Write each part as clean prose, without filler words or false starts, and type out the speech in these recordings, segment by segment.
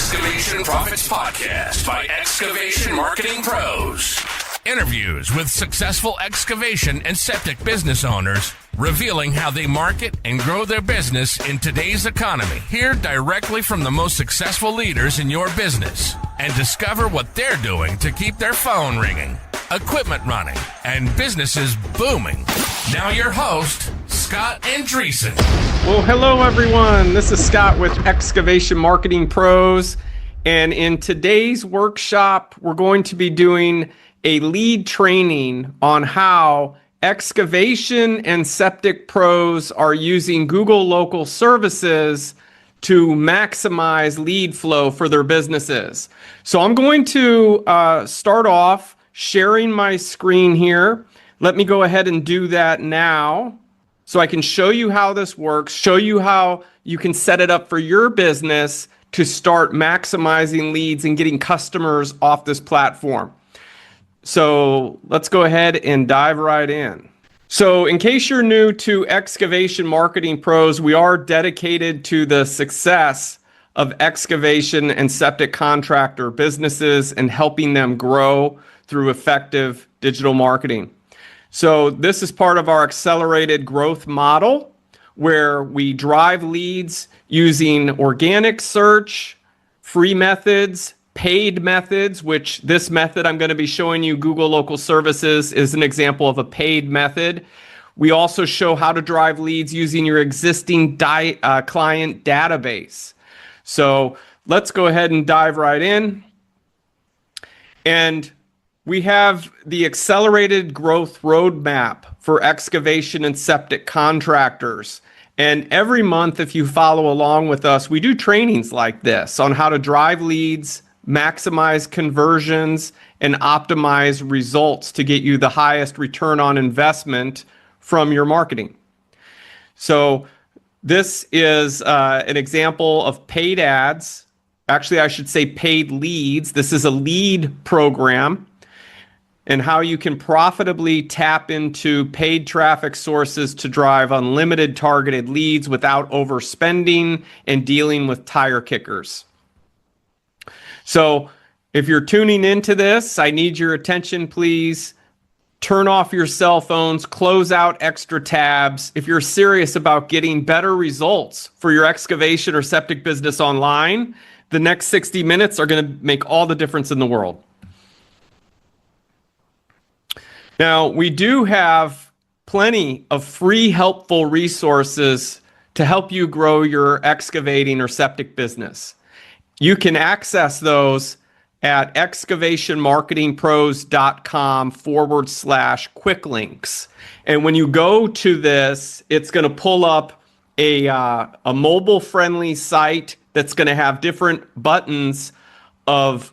Excavation Profits Podcast by Excavation Marketing Pros. Interviews with successful excavation and septic business owners, revealing how they market and grow their business in today's economy. Hear directly from the most successful leaders in your business and discover what they're doing to keep their phone ringing, equipment running, and businesses booming. Now your host, Scott Andreessen. Well, hello everyone. This is Scott with Excavation Marketing Pros. And in today's workshop, we're going to be doing a lead training on how excavation and septic pros are using Google Local Services to maximize lead flow for their businesses. So I'm going to start off sharing my screen here. Let me go ahead and do that now so I can show you how this works, show you how you can set it up for your business to start maximizing leads and getting customers off this platform. So let's go ahead and dive right in. So in case you're new to Excavation Marketing Pros, we are dedicated to the success of excavation and septic contractor businesses and helping them grow through effective digital marketing. So this is part of our accelerated growth model where we drive leads using organic search, free methods, paid methods, which this method I'm going to be showing you, Google Local Services, is an example of a paid method. We also show how to drive leads using your existing client database. So let's go ahead and dive right in. And we have the accelerated growth roadmap for excavation and septic contractors. And every month, if you follow along with us, we do trainings like this on how to drive leads, maximize conversions, and optimize results to get you the highest return on investment from your marketing. So this is an example of paid ads. Actually, I should say paid leads. This is a lead program and how you can profitably tap into paid traffic sources to drive unlimited targeted leads without overspending and dealing with tire kickers. So if you're tuning into this, I need your attention, please. Turn off your cell phones, close out extra tabs. If you're serious about getting better results for your excavation or septic business online, the next 60 minutes are going to make all the difference in the world. Now, we do have plenty of free, helpful resources to help you grow your excavating or septic business. You can access those at excavationmarketingpros.com/quick links. And when you go to this, it's going to pull up a mobile-friendly site that's going to have different buttons of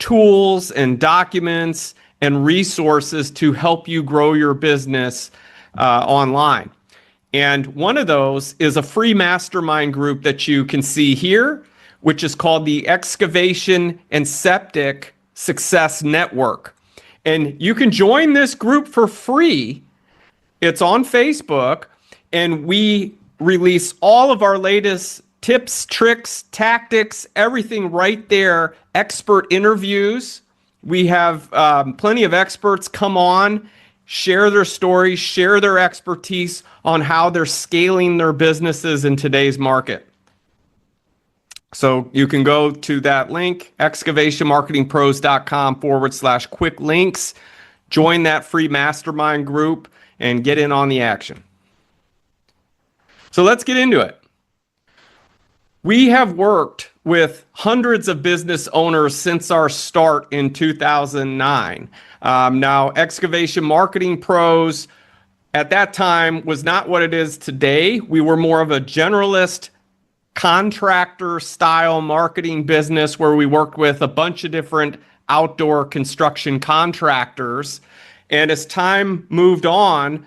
tools and documents and resources to help you grow your business online. And one of those is a free mastermind group that you can see here, which is called the Excavation and Septic Success Network. And you can join this group for free. It's on Facebook, and we release all of our latest tips, tricks, tactics, everything right there, expert interviews. We have plenty of experts come on, share their stories, share their expertise on how they're scaling their businesses in today's market. So you can go to that link, excavationmarketingpros.com/quick links, join that free mastermind group, and get in on the action. So let's get into it. We have worked with hundreds of business owners since our start in 2009. Now, Excavation Marketing Pros at that time was not what it is today. We were more of a generalist contractor style marketing business where we worked with a bunch of different outdoor construction contractors. And as time moved on,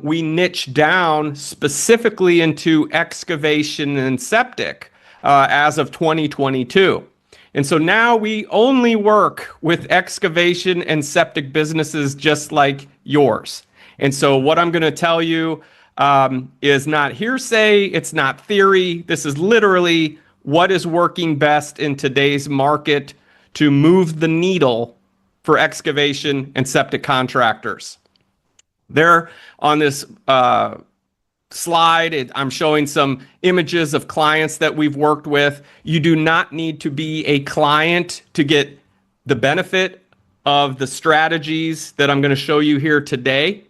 we niched down specifically into excavation and septic as of 2022. And so now we only work with excavation and septic businesses just like yours. And so what I'm going to tell you is not hearsay. It's not theory. This is literally what is working best in today's market to move the needle for excavation and septic contractors. There on this slide, I'm showing some images of clients that we've worked with. You do not need to be a client to get the benefit of the strategies that I'm going to show you here today.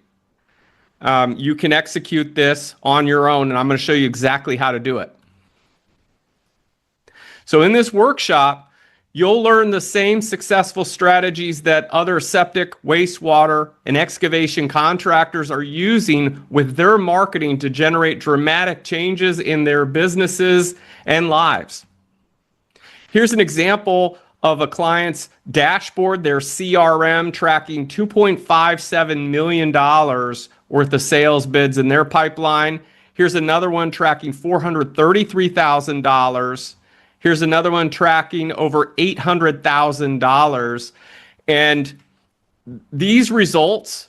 You can execute this on your own, and I'm going to show you exactly how to do it. So in this workshop, you'll learn the same successful strategies that other septic, wastewater, and excavation contractors are using with their marketing to generate dramatic changes in their businesses and lives. Here's an example of a client's dashboard, their CRM, tracking $2.57 million worth of sales bids in their pipeline. Here's another one tracking $433,000. Here's another one tracking over $800,000. And these results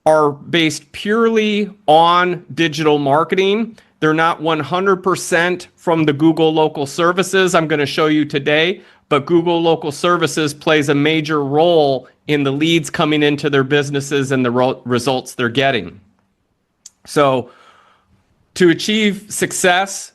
are based purely on digital marketing. They're not 100% from the Google Local Services I'm going to show you today, but Google Local Services plays a major role in the leads coming into their businesses and the results they're getting. So to achieve success,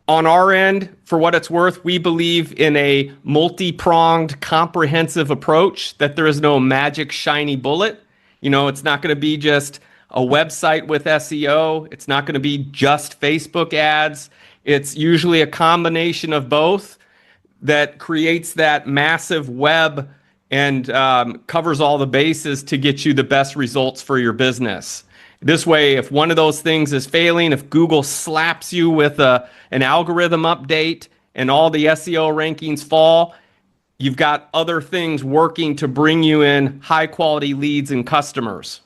on our end, for what it's worth, we believe in a multi-pronged, comprehensive approach, that there is no magic shiny bullet. You know, it's not going to be just a website with SEO. It's not going to be just Facebook ads. It's usually a combination of both that creates that massive web and covers all the bases to get you the best results for your business. This way, if one of those things is failing, if Google slaps you with an algorithm update and all the SEO rankings fall, you've got other things working to bring you in high quality leads and customers.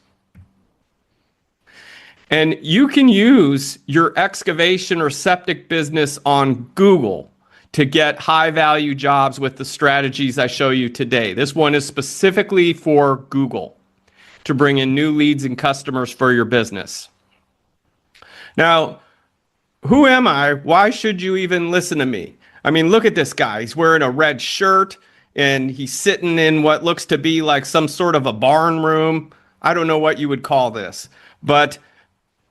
And you can use your excavation or septic business on Google to get high value jobs with the strategies I show you today. This one is specifically for Google, to bring in new leads and customers for your business. Now, who am I? Why should you even listen to me? I mean, look at this guy. He's wearing a red shirt and he's sitting in what looks to be like some sort of a barn room. I don't know what you would call this, but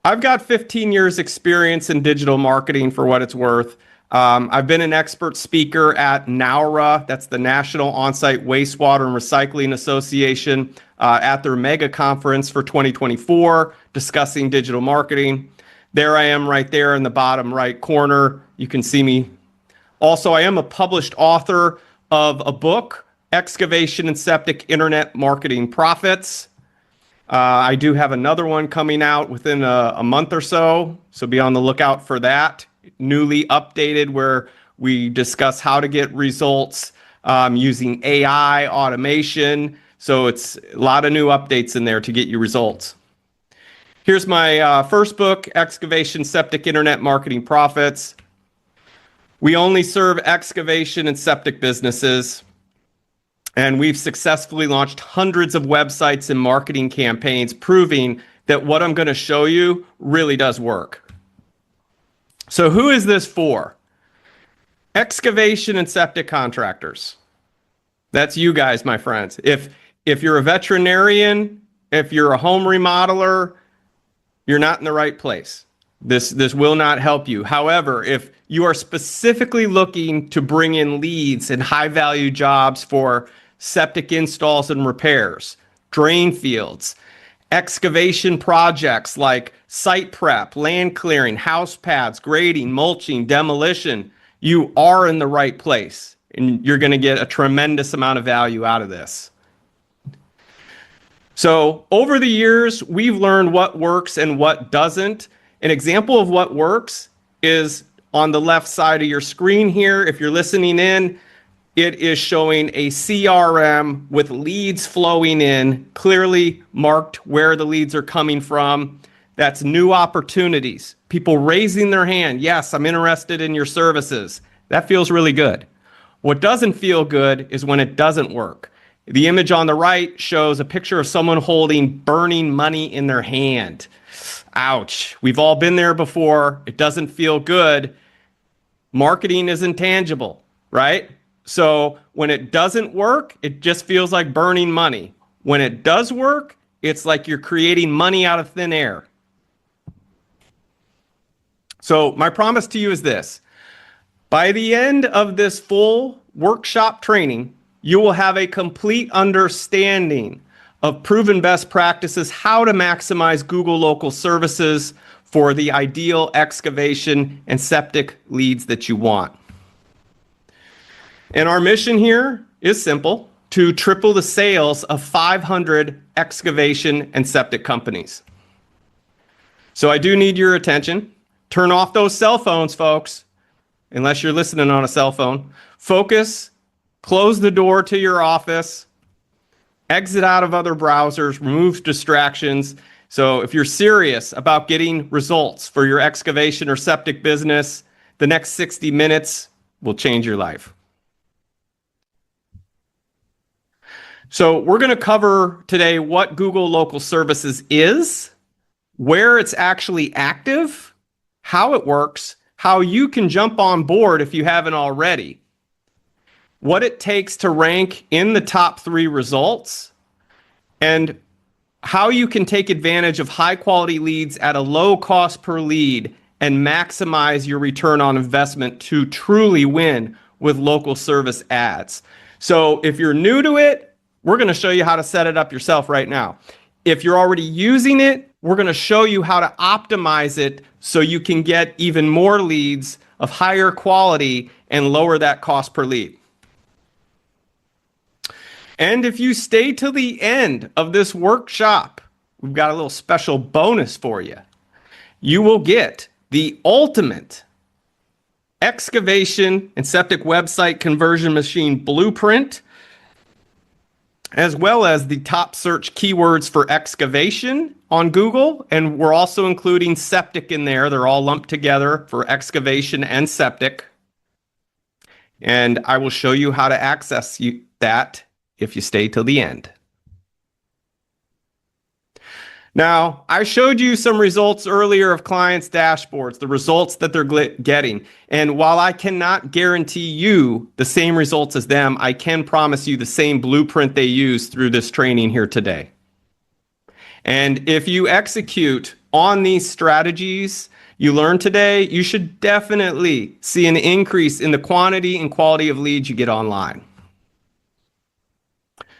I've got 15 years experience in digital marketing for what it's worth. I've been an expert speaker at NOWRA, that's the National On-Site Wastewater and Recycling Association, at their mega conference for 2024, discussing digital marketing. There I am right there in the bottom right corner. You can see me. Also, I am a published author of a book, Excavation and Septic Internet Marketing Profits. I do have another one coming out within a month or so be on the lookout for that. Newly updated, where we discuss how to get results using AI, automation. So it's a lot of new updates in there to get you results. Here's my first book, Excavation Septic Internet Marketing Profits. We only serve excavation and septic businesses, and we've successfully launched hundreds of websites and marketing campaigns, proving that what I'm going to show you really does work. So who is this for? Excavation and septic contractors. That's you guys, my friends. If you're a veterinarian, if you're a home remodeler, you're not in the right place. This will not help you. However, if you are specifically looking to bring in leads and high value jobs for septic installs and repairs, drain fields, excavation projects like site prep, land clearing, house pads, grading, mulching, demolition, you are in the right place, and you're going to get a tremendous amount of value out of this. So over the years, we've learned what works and what doesn't. An example of what works is on the left side of your screen here. If you're listening in, it is showing a CRM with leads flowing in, clearly marked where the leads are coming from. That's new opportunities. People raising their hand. Yes, I'm interested in your services. That feels really good. What doesn't feel good is when it doesn't work. The image on the right shows a picture of someone holding burning money in their hand. Ouch. We've all been there before. It doesn't feel good. marketing is intangible, right? So when it doesn't work, it just feels like burning money. When it does work, it's like you're creating money out of thin air. So my promise to you is this. By the end of this full workshop training, you will have a complete understanding of proven best practices, how to maximize Google local services for the ideal excavation and septic leads that you want. And our mission here is simple: to triple the sales of 500 excavation and septic companies. So I do need your attention. Turn off those cell phones, folks, unless you're listening on a cell phone. Focus, close the door to your office, exit out of other browsers, remove distractions. So if you're serious about getting results for your excavation or septic business, the next 60 minutes will change your life. So we're going to cover today what Google Local Services is, where it's actually active, how it works, how you can jump on board if you haven't already, what it takes to rank in the top 3 results, and how you can take advantage of high quality leads at a low cost per lead and maximize your return on investment to truly win with local service ads. So if you're new to it, we're going to show you how to set it up yourself right now. If you're already using it, we're going to show you how to optimize it so you can get even more leads of higher quality and lower that cost per lead. And if you stay till the end of this workshop, we've got a little special bonus for you. You will get the ultimate excavation and septic website conversion machine blueprint, as well as the top search keywords for excavation on Google. And we're also including septic in there. They're all lumped together for excavation and septic. And I will show you how to access that if you stay till the end. Now, I showed you some results earlier of clients' dashboards, the results that they're getting. And while I cannot guarantee you the same results as them, I can promise you the same blueprint they use through this training here today. And if you execute on these strategies you learned today, you should definitely see an increase in the quantity and quality of leads you get online.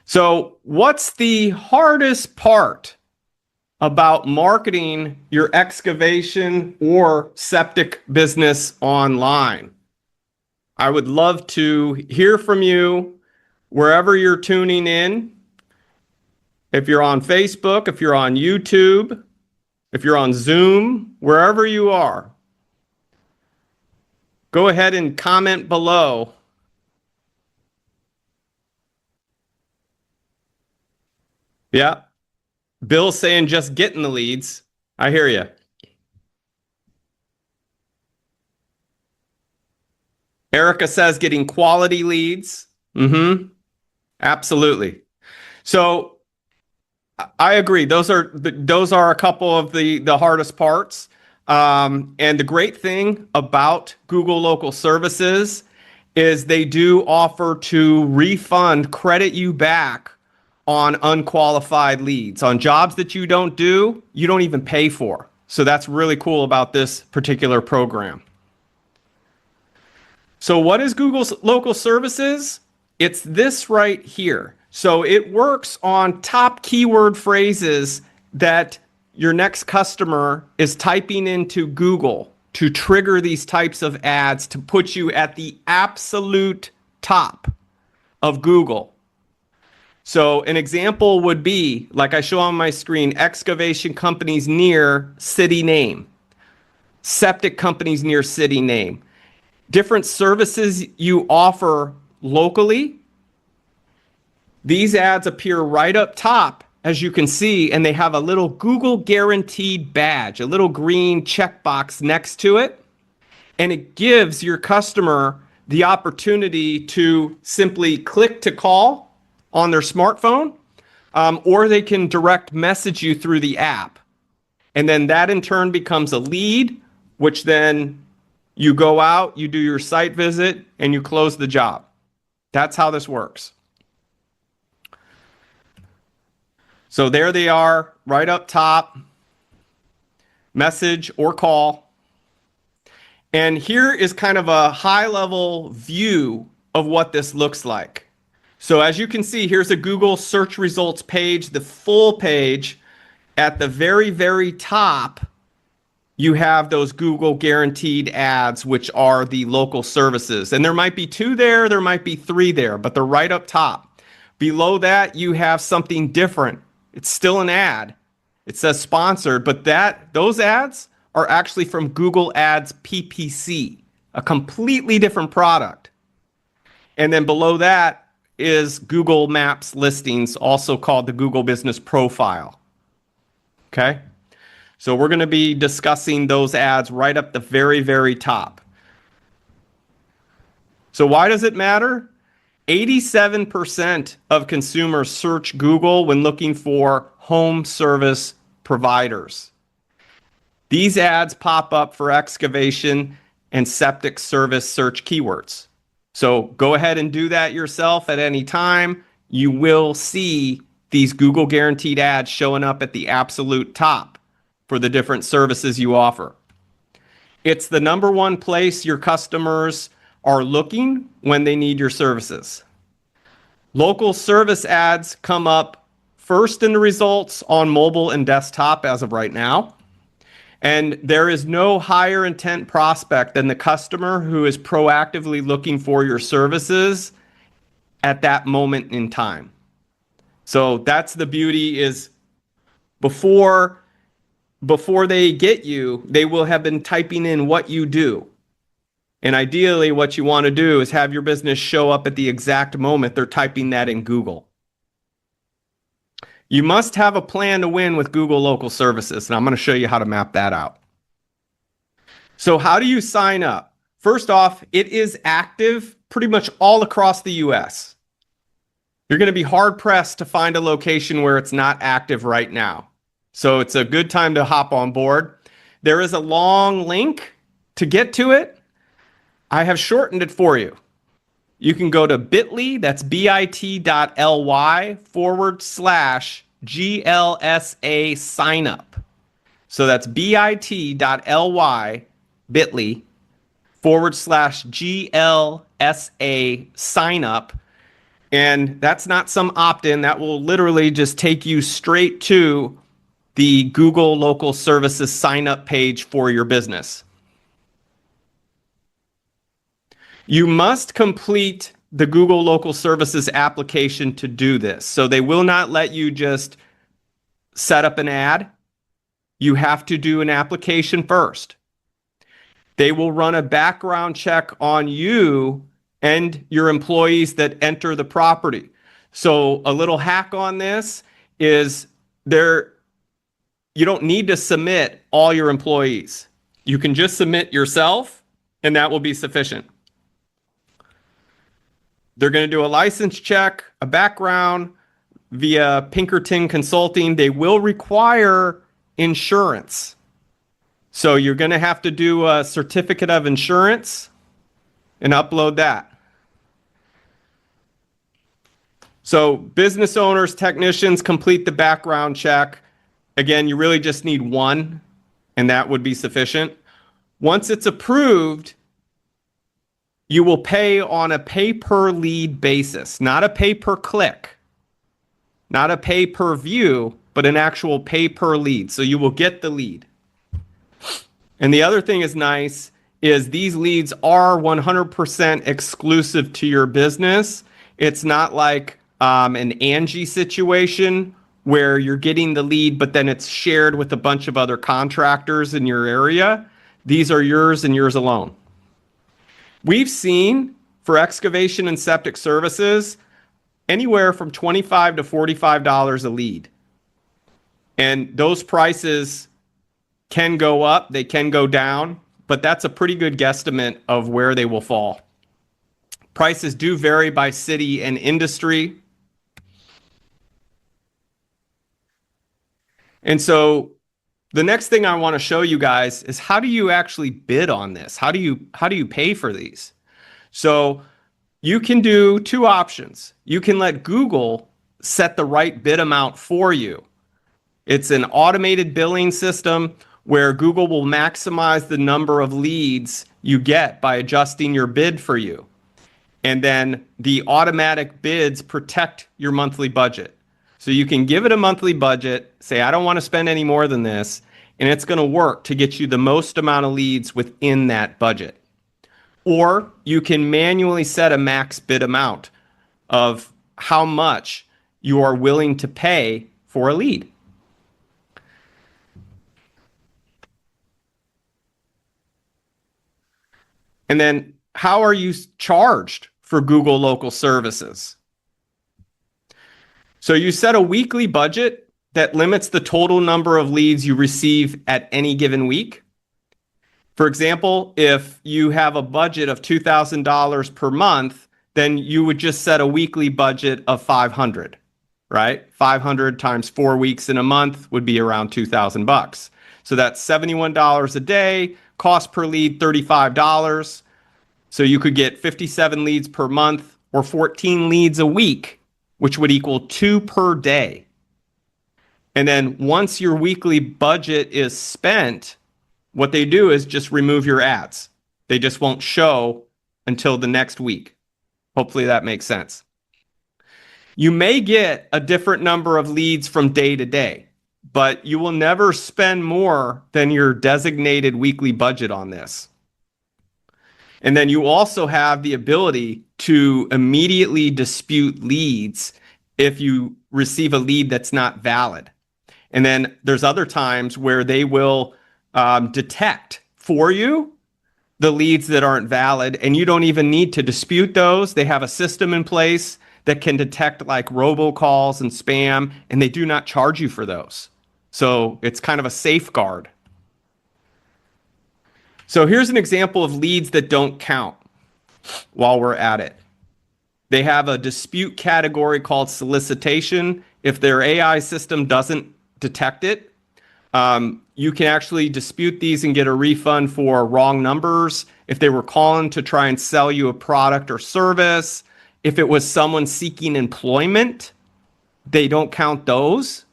So, what's the hardest part about marketing your excavation or septic business online? I would love to hear from you wherever you're tuning in. If you're on Facebook, if you're on YouTube, if you're on Zoom, wherever you are, go ahead and comment below. Yeah. Bill's saying just getting the leads. I hear you. Erica says getting quality leads. Absolutely. So I agree. Those are a couple of the hardest parts. And the great thing about Google Local Services is they do offer to refund, credit you back on unqualified leads. On jobs that you don't even pay for. So that's really cool about this particular program. So what is Google's Local Services? It's this right here. So it works on top keyword phrases that your next customer is typing into Google to trigger these types of ads to put you at the absolute top of Google. So an example would be, like I show on my screen, excavation companies near city name, septic companies near city name, different services you offer locally. These ads appear right up top, as you can see, and they have a little Google guaranteed badge, a little green checkbox next to it. And it gives your customer the opportunity to simply click to call on their smartphone, or they can direct message you through the app. And then that in turn becomes a lead, which then You go out, you do your site visit, and you close the job. That's how this works. So there they are, right up top, message or call. And here is kind of a high-level view of what this looks like. So as you can see, here's a Google search results page, the full page. At the very, very top, you have those Google guaranteed ads, which are the local services. And there might be 2 there, there might be 3 there, but they're right up top. Below that, you have something different. It's still an ad. It says sponsored, but those ads are actually from Google Ads PPC, a completely different product. And then below that is Google Maps listings, also called the Google Business Profile. Okay? So we're going to be discussing those ads right up the very, very top. So why does it matter? 87% of consumers search Google when looking for home service providers. These ads pop up for excavation and septic service search keywords. So go ahead and do that yourself at any time. You will see these Google guaranteed ads showing up at the absolute top for the different services you offer. It's the number one place your customers are looking when they need your services. Local service ads come up first in the results on mobile and desktop as of right now. And there is no higher intent prospect than the customer who is proactively looking for your services at that moment in time. So that's the beauty, is before they get you, they will have been typing in what you do. And ideally, what you want to do is have your business show up at the exact moment they're typing that in Google. You must have a plan to win with Google Local Services, and I'm going to show you how to map that out. So how do you sign up? First off, it is active pretty much all across the US. You're going to be hard-pressed to find a location where it's not active right now. So it's a good time to hop on board. There is a long link to get to it. I have shortened it for you. You can go to bit.ly, that's bit.ly/GLSA sign up. So that's bit.ly/GLSA sign up. And that's not some opt-in. That will literally just take you straight to the Google Local Services sign up page for your business. You must complete the Google Local Services application to do this. So they will not let you just set up an ad. You have to do an application first. They will run a background check on you and your employees that enter the property. So a little hack on this is you don't need to submit all your employees. You can just submit yourself, and that will be sufficient. They're going to do a license check, a background via Pinkerton Consulting. They will require insurance. So you're going to have to do a certificate of insurance and upload that. So business owners, technicians complete the background check. Again, you really just need one, and that would be sufficient. Once it's approved, you will pay on a pay-per-lead basis, not a pay-per-click, not a pay-per-view, but an actual pay-per-lead. So you will get the lead. And the other thing is nice is these leads are 100% exclusive to your business. It's not like an Angie situation where you're getting the lead, but then it's shared with a bunch of other contractors in your area. These are yours and yours alone. We've seen for excavation and septic services anywhere from $25 to $45 a lead. And those prices can go up, they can go down, but that's a pretty good guesstimate of where they will fall. Prices do vary by city and industry. And so the next thing I want to show you guys is how do you actually bid on this? How do you pay for these? So you can do two options. You can let Google set the right bid amount for you. It's an automated billing system where Google will maximize the number of leads you get by adjusting your bid for you. And then the automatic bids protect your monthly budget. So you can give it a monthly budget, say, I don't want to spend any more than this, and it's going to work to get you the most amount of leads within that budget. Or you can manually set a max bid amount of how much you are willing to pay for a lead. And then how are you charged for Google local services? So you set a weekly budget that limits the total number of leads you receive at any given week. For example, if you have a budget of $2,000 per month, then you would just set a weekly budget of $500, right? 500 times 4 weeks in a month would be around $2,000. So that's $71 a day, cost per lead $35. So you could get 57 leads per month or 14 leads a week, which would equal 2 per day. And then once your weekly budget is spent, what they do is just remove your ads. They just won't show until the next week. Hopefully that makes sense. You may get a different number of leads from day to day, but you will never spend more than your designated weekly budget on this. And then you also have the ability to immediately dispute leads if you receive a lead that's not valid. And then there's other times where they will detect for you the leads that aren't valid, and you don't even need to dispute those. They have a system in place that can detect like robocalls and spam, and they do not charge you for those. So it's kind of a safeguard. So here's an example of leads that don't count while we're at it. They have a dispute category called solicitation. If their AI system doesn't detect it, you can actually dispute these and get a refund for wrong numbers. If they were calling to try and sell you a product or service, if it was someone seeking employment, they don't count those.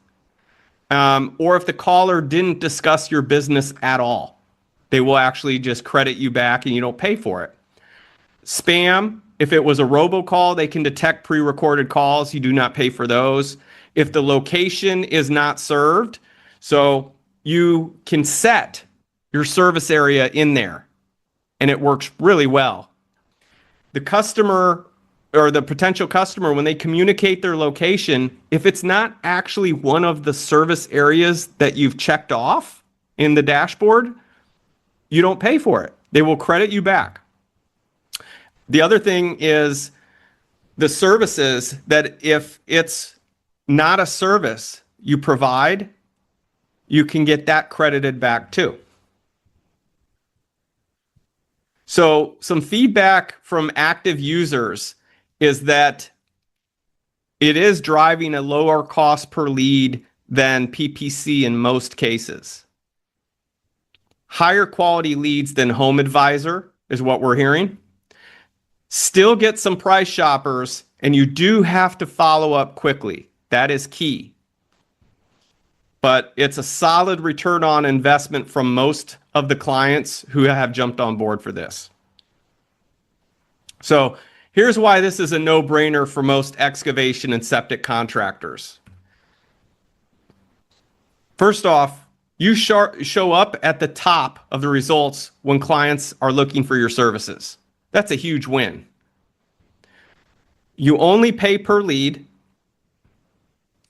Or if the caller didn't discuss your business at all, they will actually just credit you back and you don't pay for it. Spam, if it was a robocall, they can detect pre-recorded calls. You do not pay for those. If the location is not served, so you can set your service area in there and it works really well. The customer or the potential customer, when they communicate their location, if it's not actually one of the service areas that you've checked off in the dashboard, you don't pay for it. They will credit you back. The other thing is the services that if it's not a service you provide, you can get that credited back too. So some feedback from active users is that it is driving a lower cost per lead than PPC in most cases. Higher quality leads than Home Advisor is what we're hearing. Still get some price shoppers, and you do have to follow up quickly. That is key. But it's a solid return on investment from most of the clients who have jumped on board for this. So here's why this is a no-brainer for most excavation and septic contractors. First off, you show up at the top of the results when clients are looking for your services. That's a huge win. You only pay per lead,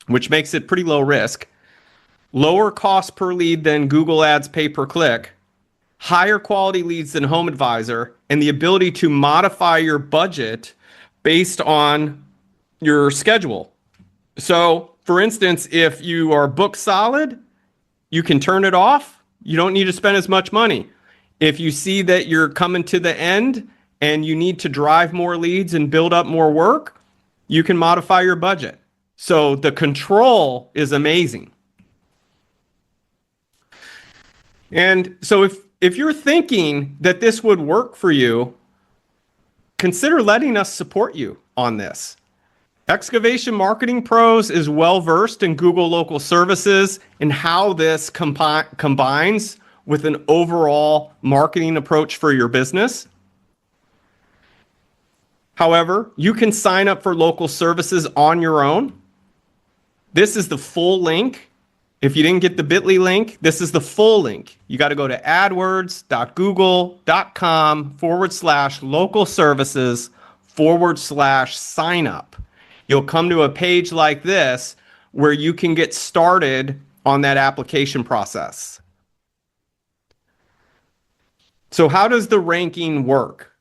which makes it pretty low risk. Lower cost per lead than Google Ads pay per click. Higher quality leads than Home Advisor, and the ability to modify your budget based on your schedule. So, for instance, if you are booked solid, you can turn it off. You don't need to spend as much money. If you see that you're coming to the end and you need to drive more leads and build up more work, you can modify your budget. So the control is amazing. And so if you're thinking that this would work for you, consider letting us support you on this. Excavation Marketing Pros is well versed in Google local services and how this combines with an overall marketing approach for your business. However, you can sign up for local services on your own. This is the full link. If you didn't get the bit.ly link, this is the full link. You got to go to adwords.google.com/local services/sign up. You'll come to a page like this where you can get started on that application process. So how does the ranking work?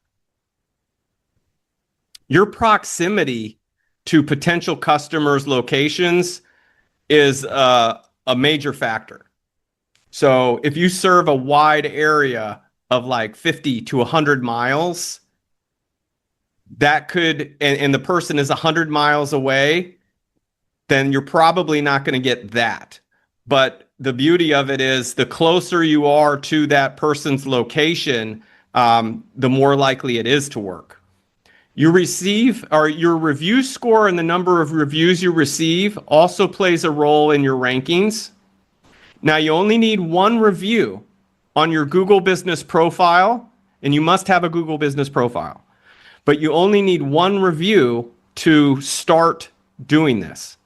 Your proximity to potential customers' locations is a major factor. So if you serve a wide area of like 50 to 100 miles, that could, and the person is 100 miles away, then you're probably not going to get that. But the beauty of it is the closer you are to that person's location, the more likely it is to work. You receive, or your review score and the number of reviews you receive also plays a role in your rankings. Now, you only need one review on your Google Business Profile, and you must have a Google Business Profile. But you only need one review to start doing this.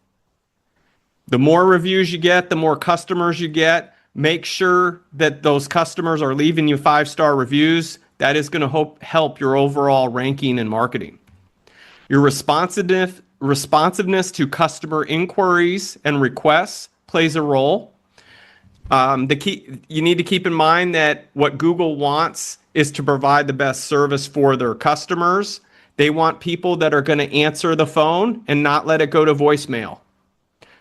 The more reviews you get, the more customers you get. Make sure that those customers are leaving you 5-star reviews. That is going to help your overall ranking and marketing. Your responsiveness to customer inquiries and requests plays a role. You need to keep in mind that what Google wants is to provide the best service for their customers. They want people that are going to answer the phone and not let it go to voicemail.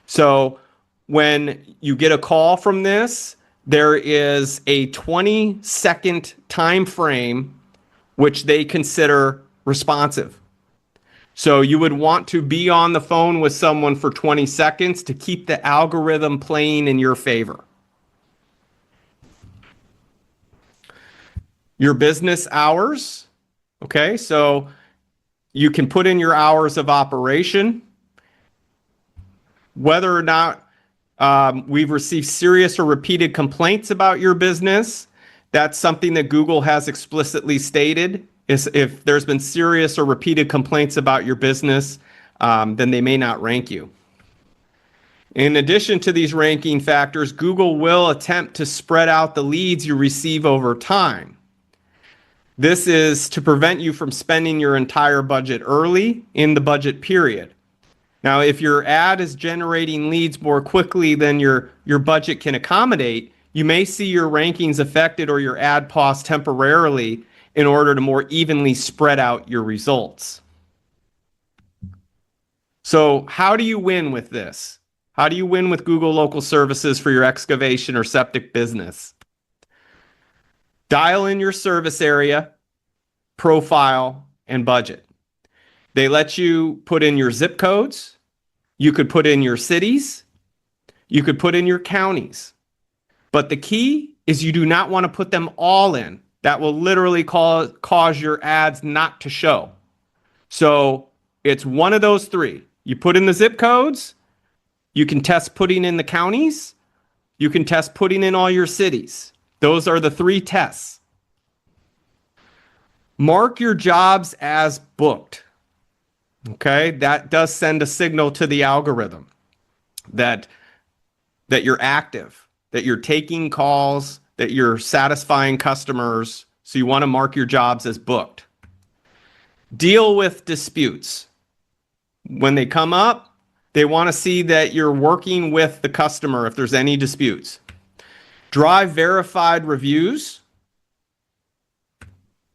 So when you get a call from this, there is a 20-second time frame which they consider responsive. So you would want to be on the phone with someone for 20 seconds to keep the algorithm playing in your favor. Your business hours. Okay, so you can put in your hours of operation. Whether or not we've received serious or repeated complaints about your business, that's something that Google has explicitly stated. Is if there's been serious or repeated complaints about your business, then they may not rank you. In addition to these ranking factors, Google will attempt to spread out the leads you receive over time. This is to prevent you from spending your entire budget early in the budget period. Now, if your ad is generating leads more quickly than your budget can accommodate, you may see your rankings affected or your ad pause temporarily in order to more evenly spread out your results. So how do you win with this? How do you win with Google Local Services for your excavation or septic business? Dial in your service area, profile, and budget. They let you put in your zip codes. You could put in your cities. You could put in your counties. But the key is you do not want to put them all in. That will literally cause your ads not to show. So it's one of those three. You put in the zip codes. You can test putting in the counties. You can test putting in all your cities. Those are the three tests. Mark your jobs as booked. Okay, that does send a signal to the algorithm that you're active, that you're taking calls, that you're satisfying customers. So you want to mark your jobs as booked. Deal with disputes. When they come up, they want to see that you're working with the customer if there's any disputes. Drive verified reviews.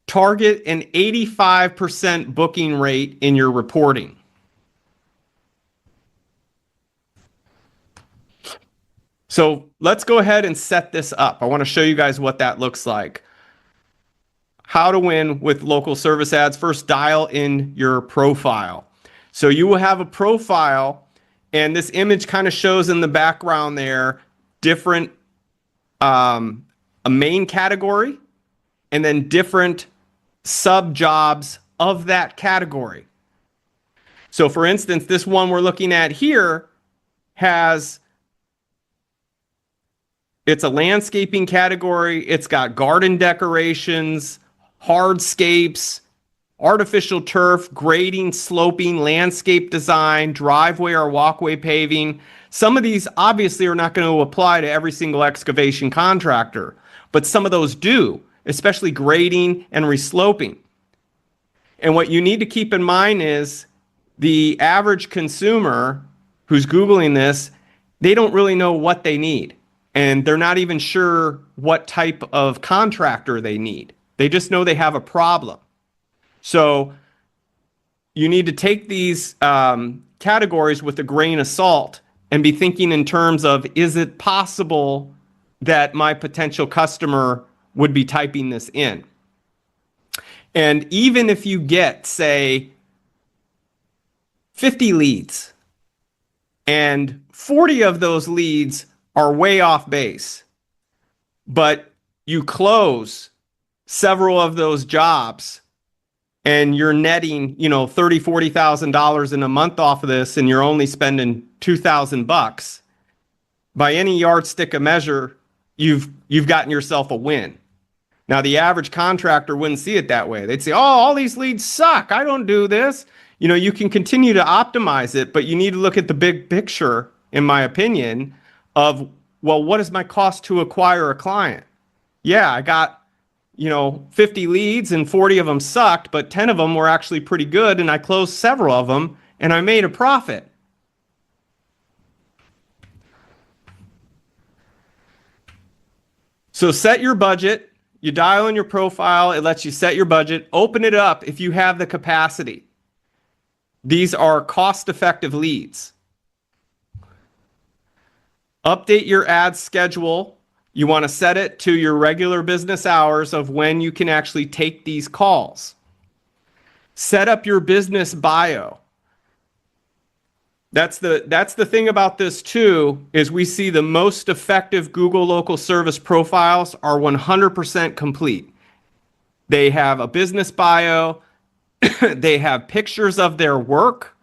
Target an 85% booking rate in your reporting. So let's go ahead and set this up. I want to show you guys what that looks like. How to win with local service ads. First, dial in your profile. So you will have a profile, and this image kind of shows in the background there different a main category, and then different sub jobs of that category. So for instance, this one we're looking at here it's a landscaping category. It's got garden decorations, hardscapes, artificial turf, grading, sloping, landscape design, driveway or walkway paving. Some of these obviously are not going to apply to every single excavation contractor, but some of those do, especially grading and resloping. And what you need to keep in mind is the average consumer who's Googling this, they don't really know what they need. And they're not even sure what type of contractor they need. They just know they have a problem. So you need to take these categories with a grain of salt and be thinking in terms of, is it possible that my potential customer would be typing this in? And even if you get, say, 50 leads, and 40 of those leads are way off base, but you close several of those jobs and you're netting, $30,000-$40,000 in a month off of this, and you're only spending $2,000, by any yardstick of measure, you've gotten yourself a win. Now, the average contractor wouldn't see it that way. They'd say, oh, all these leads suck. I don't do this. You can continue to optimize it, but you need to look at the big picture, in my opinion, of, well, what is my cost to acquire a client? Yeah, I got, 50 leads and 40 of them sucked, but 10 of them were actually pretty good, and I closed several of them and I made a profit. So set your budget. You dial in your profile. It lets you set your budget. Open it up if you have the capacity. These are cost-effective leads. Update your ad schedule. You want to set it to your regular business hours of when you can actually take these calls. Set up your business bio. That's the thing about this too, is we see the most effective Google local service profiles are 100% complete. They have a business bio. They have pictures of their work,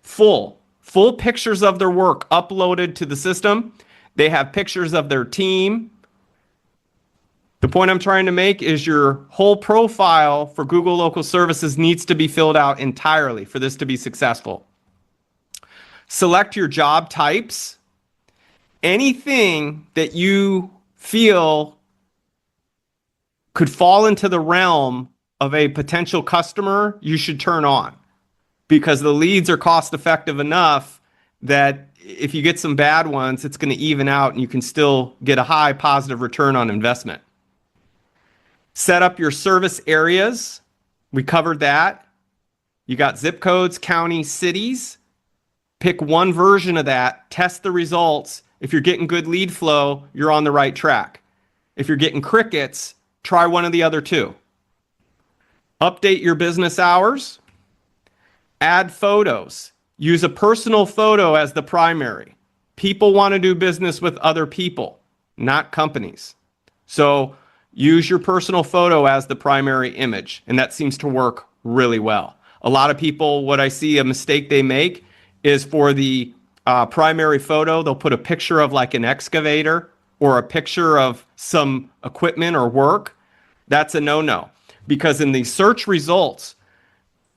full pictures of their work uploaded to the system. They have pictures of their team. The point I'm trying to make is your whole profile for Google Local Services needs to be filled out entirely for this to be successful. Select your job types. Anything that you feel could fall into the realm of a potential customer, you should turn on, because the leads are cost effective enough that if you get some bad ones, it's going to even out and you can still get a high positive return on investment. Set up your service areas. We covered that. You got zip codes, counties, cities. Pick one version of that, test the results. If you're getting good lead flow, you're on the right track. If you're getting crickets, try one of the other two. Update your business hours. Add photos. Use a personal photo as the primary. People want to do business with other people, not companies. So use your personal photo as the primary image, and that seems to work really well. A lot of people, what I see a mistake they make is for the primary photo, they'll put a picture of like an excavator or a picture of some equipment or work. That's a no-no, because in the search results,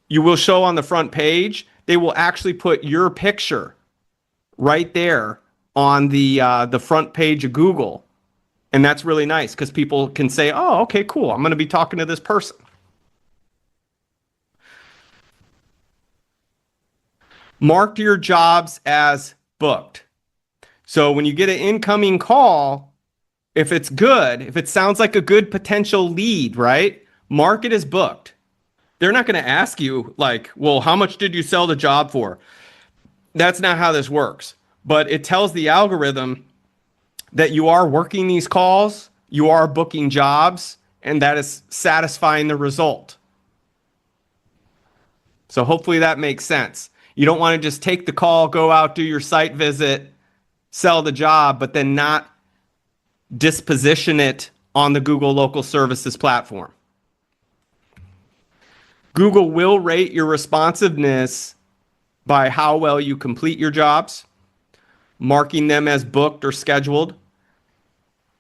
you will show on the front page, they will actually put your picture right there on the front page of Google. And that's really nice because people can say, oh, okay, cool. I'm going to be talking to this person. Mark your jobs as booked. So when you get an incoming call, if it's good, if it sounds like a good potential lead, right? Mark it as booked. They're not going to ask you like, well, how much did you sell the job for? That's not how this works. But it tells the algorithm that you are working these calls, you are booking jobs, and that is satisfying the result. So hopefully that makes sense. You don't want to just take the call, go out, do your site visit, sell the job, but then not disposition it on the Google Local Services platform. Google will rate your responsiveness by how well you complete your jobs, marking them as booked or scheduled.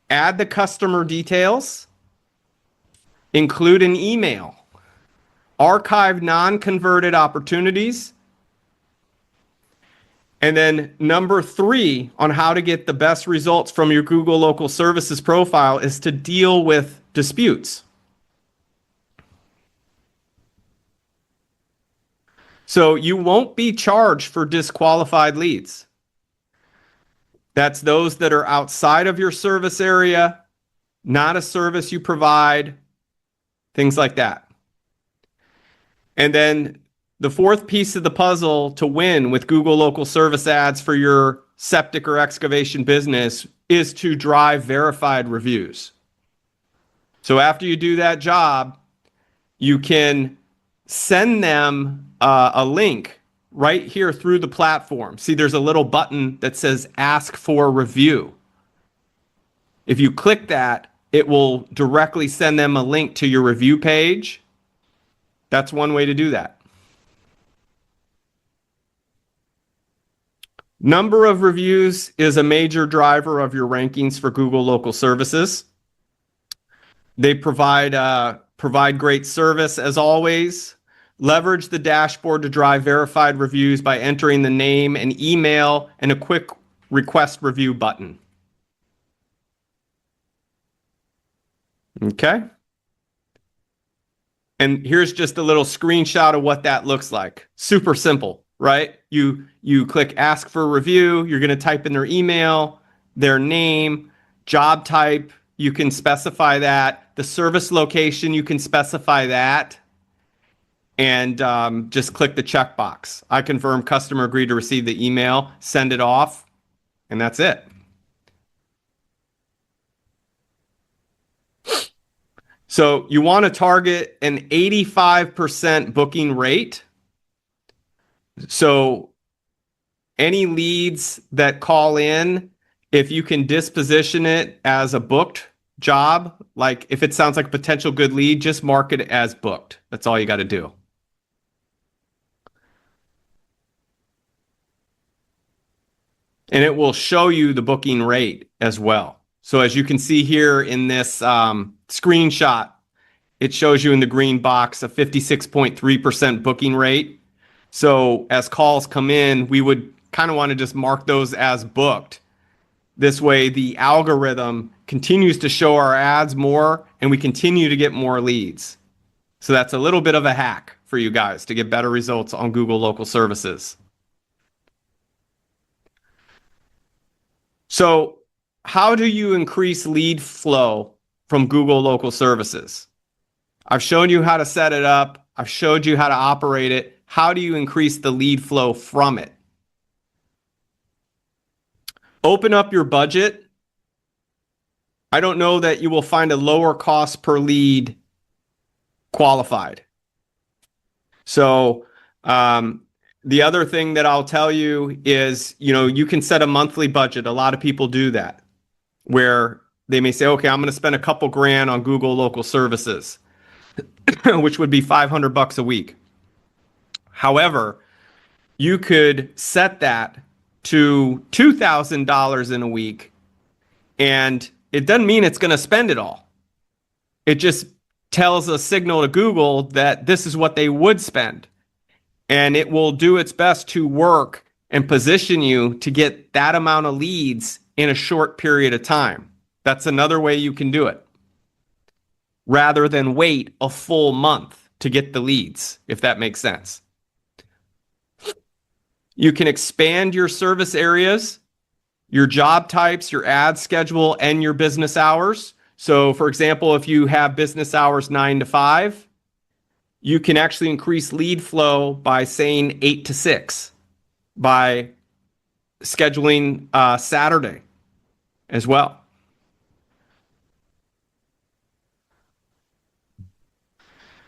Add the customer details, include an email, archive non-converted opportunities. And then number 3 on how to get the best results from your Google Local Services profile is to deal with disputes. So you won't be charged for disqualified leads. That's those that are outside of your service area, not a service you provide, things like that. And then the 4th piece of the puzzle to win with Google Local Service ads for your septic or excavation business is to drive verified reviews. So after you do that job, you can send them a link right here through the platform. See, there's a little button that says ask for review. If you click that, it will directly send them a link to your review page. That's one way to do that. Number of reviews is a major driver of your rankings for Google Local Services. They provide great service as always. Leverage the dashboard to drive verified reviews by entering the name and email and a quick request review button. Okay. And here's just a little screenshot of what that looks like. Super simple, right? You click ask for review. You're going to type in their email, their name, job type. You can specify that. The service location, you can specify that. And just click the checkbox. I confirm customer agreed to receive the email, send it off, and that's it. So you want to target an 85% booking rate. So any leads that call in, if you can disposition it as a booked job, like if it sounds like a potential good lead, just mark it as booked. That's all you got to do. And it will show you the booking rate as well. So as you can see here in this screenshot, it shows you in the green box a 56.3% booking rate. So as calls come in, we would kind of want to just mark those as booked. This way the algorithm continues to show our ads more and we continue to get more leads. So that's a little bit of a hack for you guys to get better results on Google Local Services. So how do you increase lead flow from Google Local Services? I've shown you how to set it up. I've showed you how to operate it. How do you increase the lead flow from it? Open up your budget. I don't know that you will find a lower cost per lead qualified. So the other thing that I'll tell you is, you can set a monthly budget. A lot of people do that, where they may say, okay, I'm going to spend a couple grand on Google Local Services, which would be $500 a week. However, you could set that to $2,000 in a week, and it doesn't mean it's going to spend it all. It just tells a signal to Google that this is what they would spend. And it will do its best to work and position you to get that amount of leads in a short period of time. That's another way you can do it, rather than wait a full month to get the leads, if that makes sense. You can expand your service areas, your job types, your ad schedule, and your business hours. So for example, if you have business hours 9 to 5, you can actually increase lead flow by saying 8 to 6, by scheduling Saturday as well.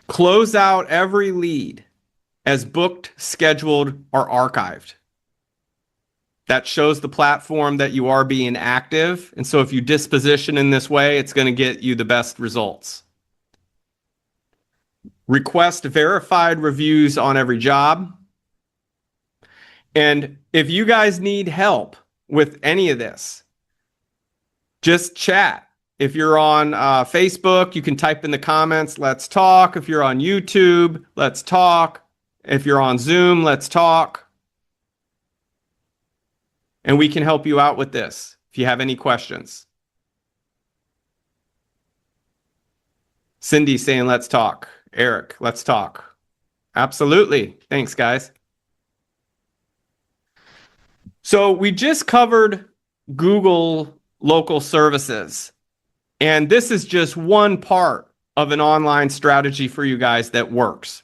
Close out every lead as booked, scheduled, or archived. That shows the platform that you are being active. And so if you disposition in this way, it's going to get you the best results. Request verified reviews on every job. And if you guys need help with any of this, just chat. If you're on Facebook, you can type in the comments, let's talk. If you're on YouTube, let's talk. If you're on Zoom, let's talk. And we can help you out with this if you have any questions. Cindy saying, let's talk. Eric, let's talk. Absolutely. Thanks, guys. So we just covered Google local services. And this is just one part of an online strategy for you guys that works.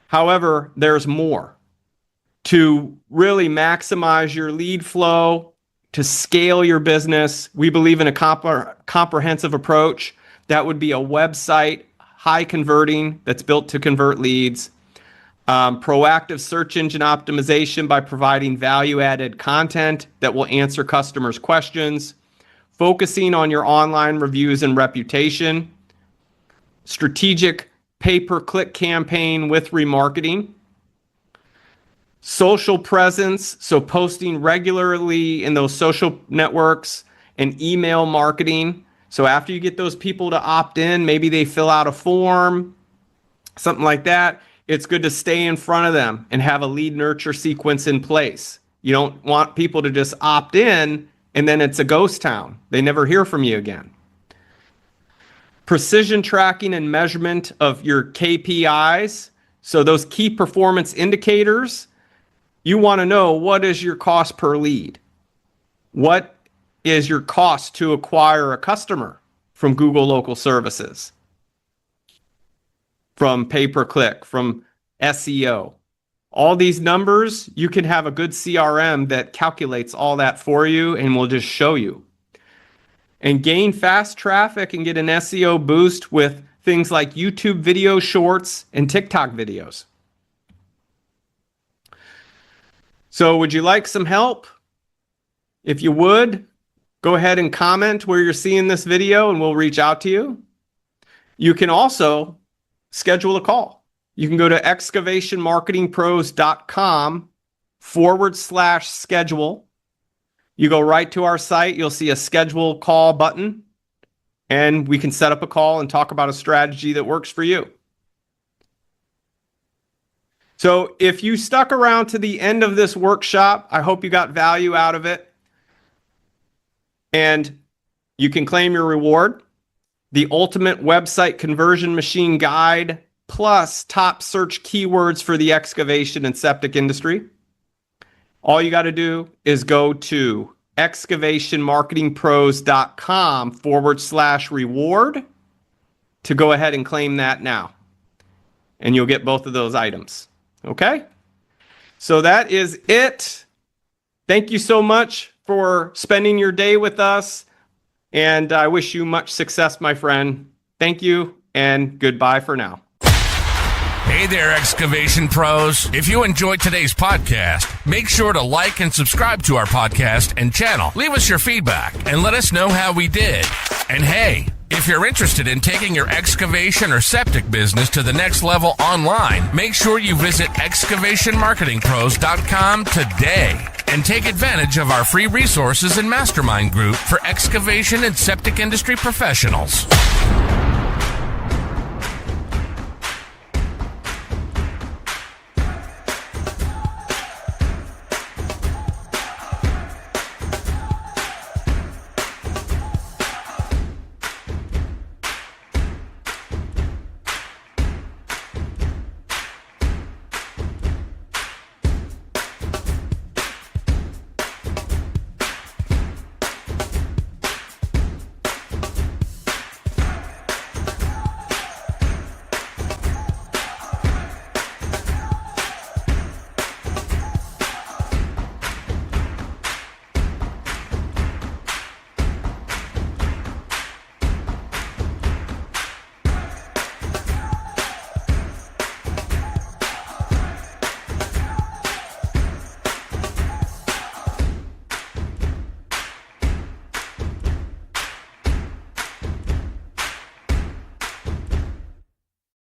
However, there's more. To really maximize your lead flow, to scale your business, we believe in a comprehensive approach. That would be a website, high converting, that's built to convert leads. Proactive search engine optimization by providing value-added content that will answer customers' questions. Focusing on your online reviews and reputation. Strategic pay-per-click campaign with remarketing. Social presence, so posting regularly in those social networks, and email marketing. So after you get those people to opt in, maybe they fill out a form, something like that, it's good to stay in front of them and have a lead nurture sequence in place. You don't want people to just opt in and then it's a ghost town. They never hear from you again. Precision tracking and measurement of your KPIs. So those key performance indicators, you want to know, what is your cost per lead? What is your cost to acquire a customer from Google local services? From pay-per-click, from SEO. All these numbers, you can have a good CRM that calculates all that for you and will just show you. And gain fast traffic and get an SEO boost with things like YouTube video shorts and TikTok videos. So would you like some help? If you would, go ahead and comment where you're seeing this video and we'll reach out to you. You can also schedule a call. You can go to excavationmarketingpros.com/schedule. You go right to our site, you'll see a schedule call button, and we can set up a call and talk about a strategy that works for you. So if you stuck around to the end of this workshop, I hope you got value out of it. And you can claim your reward, the ultimate website conversion machine guide, plus top search keywords for the excavation and septic industry. All you got to do is go to excavationmarketingpros.com/reward to go ahead and claim that now. And you'll get both of those items. Okay? So that is it. Thank you so much for spending your day with us. And I wish you much success, my friend. Thank you, and goodbye for now. Hey there, Excavation Pros. If you enjoyed today's podcast, make sure to like and subscribe to our podcast and channel. Leave us your feedback and let us know how we did. And hey, if you're interested in taking your excavation or septic business to the next level online, make sure you visit excavationmarketingpros.com today and take advantage of our free resources and mastermind group for excavation and septic industry professionals.